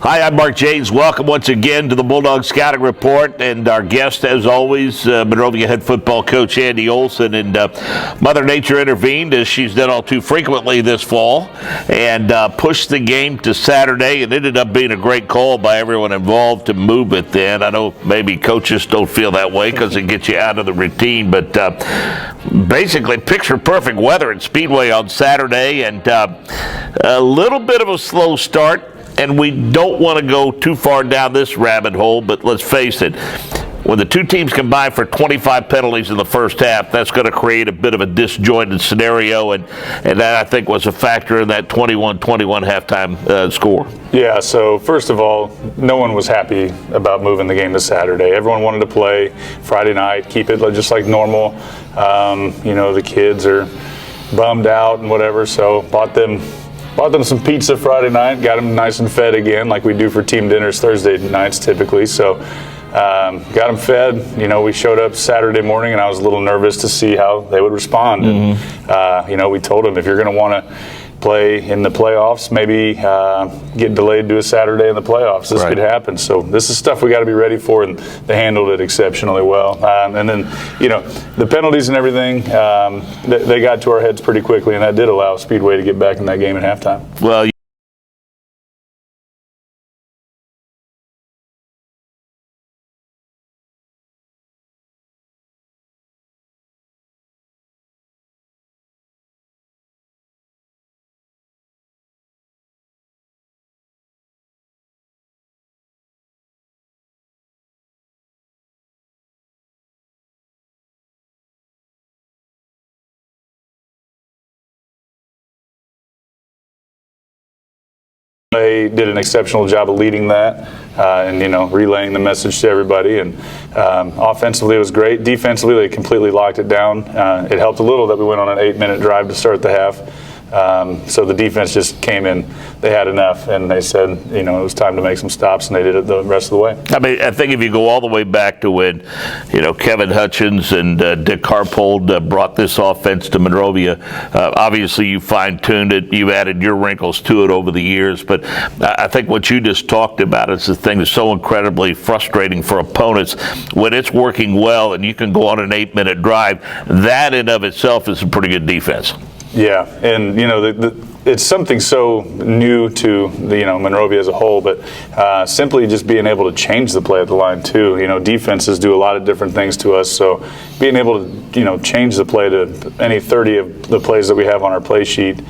Hi, I'm Mark Jaynes. Welcome once again to the Bulldog Scouting Report, and our guest, as always, Monrovia head football coach Andy Olson. And Mother Nature intervened, as she's done all too frequently this fall, and pushed the game to Saturday. It ended up being a great call by everyone involved to move it then. I know maybe coaches don't feel that way because it gets you out of the routine, but basically picture-perfect weather at Speedway on Saturday, and a little bit of a slow start. And we don't want to go too far down this rabbit hole, but let's face it, when the two teams combine for 25 penalties in the first half, that's going to create a bit of a disjointed scenario, and that, I think, was a factor in that 21-21 halftime score. Yeah, so first of all, no one was happy about moving the game to Saturday. Everyone wanted to play Friday night, keep it just like normal. The kids are bummed out and whatever, so bought them some pizza Friday night, got them nice and fed again, like we do for team dinners Thursday nights typically. So got them fed. We showed up Saturday morning, and I was a little nervous to see how they would respond. And we told them, if you're going to want to play in the playoffs, maybe get delayed to a Saturday in the playoffs. This could happen. So this is stuff we got to be ready for, and they handled it exceptionally well. And then, the penalties and everything, they got to our heads pretty quickly, and that did allow Speedway to get back in that game at halftime. Well, They did an exceptional job of leading that and relaying the message to everybody. And offensively, it was great. Defensively, they completely locked it down. It helped a little that we went on an 8-minute drive to start the half. So the defense just came in. They had enough, and they said, it was time to make some stops, and they did it the rest of the way. I mean, I think if you go all the way back to when, Kevin Hutchins and Dick Harpold brought this offense to Monrovia, obviously you fine-tuned it, you added your wrinkles to it over the years, but I think what you just talked about is the thing that's so incredibly frustrating for opponents. When it's working well and you can go on an 8-minute drive, that in of itself is a pretty good defense. Yeah, and it's something so new to Monrovia as a whole, but simply just being able to change the play at the line too. Defenses do a lot of different things to us, so being able to change the play to any 30 of the plays that we have on our play sheet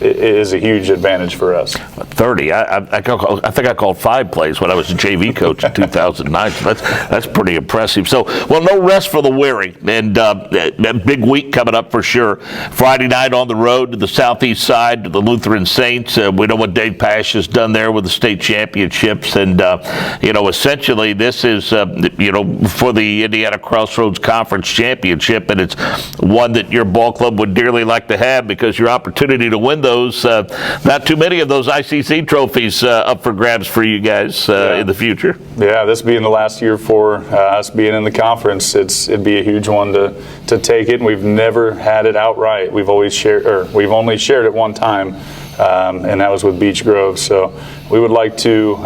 is a huge advantage for us. 30. I think I called 5 plays when I was a JV coach in 2009. So that's pretty impressive. So, well, no rest for the weary, and a big week coming up for sure. Friday night on the road to the southeast side to the Lutheran Saints. We know what Dave Pash has done there with the state championships, and essentially this is for the Indiana Crossroads Conference Championship, and it's one that your ball club would dearly like to have because your opportunity to win those, not too many of those ICC trophies up for grabs for you guys in the future. Yeah, this being the last year for us being in the conference, it'd be a huge one to take it. And we've never had it outright. We've only shared it one time, and that was with Beech Grove. So we would like to,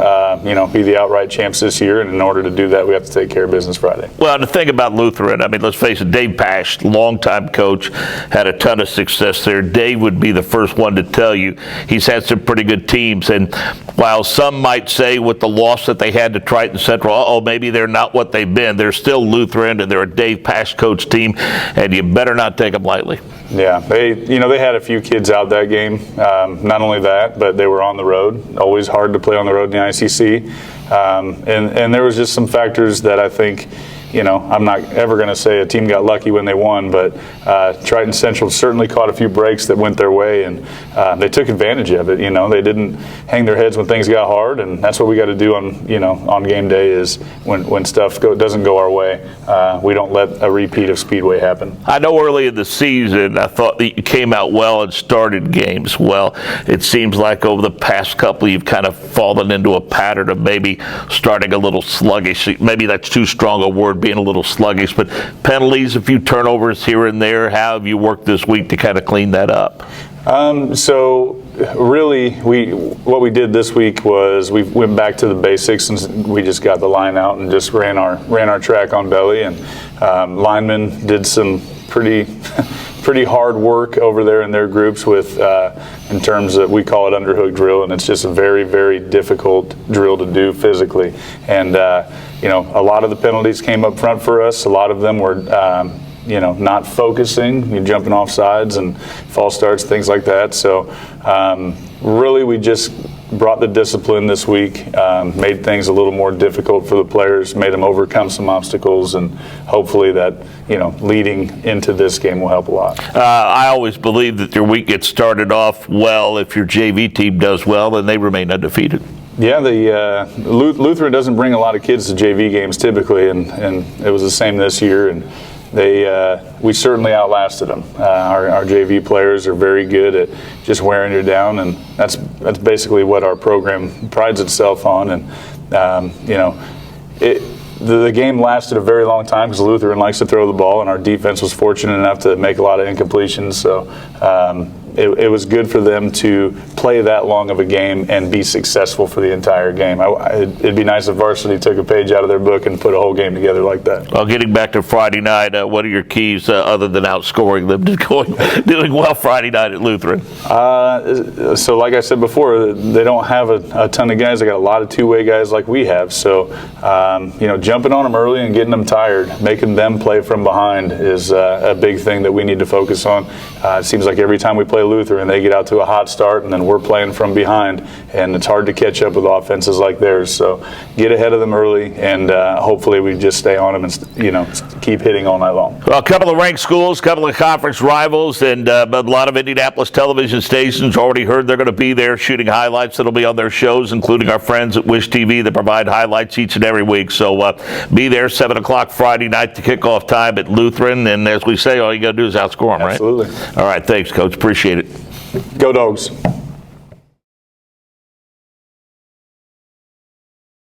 be the outright champs this year, and in order to do that, we have to take care of business Friday. Well, the thing about Lutheran, I mean, let's face it, Dave Pash, longtime coach, had a ton of success there. Dave would be the first one to tell you he's had some pretty good teams, and while some might say with the loss that they had to Triton Central, maybe they're not what they've been, they're still Lutheran, and they're a Dave Pash coach team, and you better not take them lightly. Yeah, they had a few kids out that game. Not only that, but they were on the road. Always hard to play on the road in the ICC. And there was just some factors that I think, I'm not ever going to say a team got lucky when they won, but Triton Central certainly caught a few breaks that went their way, and they took advantage of it. They didn't hang their heads when things got hard, and that's what we got to do on game day is when stuff doesn't go our way, we don't let a repeat of Speedway happen. I know early in the season I thought that you came out well and started games well. It seems like over the past couple you've kind of fallen into a pattern of maybe starting a little sluggish. Maybe that's too strong a word, being a little sluggish, but penalties, a few turnovers here and there. How have you worked this week to kind of clean that up? So really, what we did this week was we went back to the basics, and we just got the line out and just ran our track on belly, and linemen did some pretty hard work over there in their groups with in terms of, we call it underhook drill, and it's just a very, very difficult drill to do physically. And a lot of the penalties came up front for us. A lot of them were not focusing, you're jumping off sides and false starts, things like that. So really we just brought the discipline this week, made things a little more difficult for the players, made them overcome some obstacles, and hopefully that, leading into this game will help a lot. I always believe that your week gets started off well. If your JV team does well, then they remain undefeated. Yeah, the Lutheran doesn't bring a lot of kids to JV games typically, and it was the same this year, and we certainly outlasted them. Our JV players are very good at just wearing you down, and that's basically what our program prides itself on. And the game lasted a very long time because Lutheran likes to throw the ball, and our defense was fortunate enough to make a lot of incompletions. So it was good for them to play that long of a game and be successful for the entire game. It'd be nice if varsity took a page out of their book and put a whole game together like that. Well, getting back to Friday night, what are your keys other than outscoring them to doing well Friday night at Lutheran? So like I said before, they don't have a ton of guys. They got a lot of two-way guys like we have. So, jumping on them early and getting them tired, making them play from behind is a big thing that we need to focus on. It seems like every time we play Lutheran, they get out to a hot start, and then we're playing from behind, and it's hard to catch up with offenses like theirs. So get ahead of them early, and hopefully we just stay on them and keep hitting all night long. Well, a couple of ranked schools, a couple of conference rivals, and a lot of Indianapolis television stations already heard they're going to be there shooting highlights that'll be on their shows, including our friends at Wish TV that provide highlights each and every week. So be there 7 o'clock Friday night to kickoff time at Lutheran, and as we say, all you got to do is outscore them, right? Absolutely. All right, thanks, Coach. Appreciate it. Go Dogs.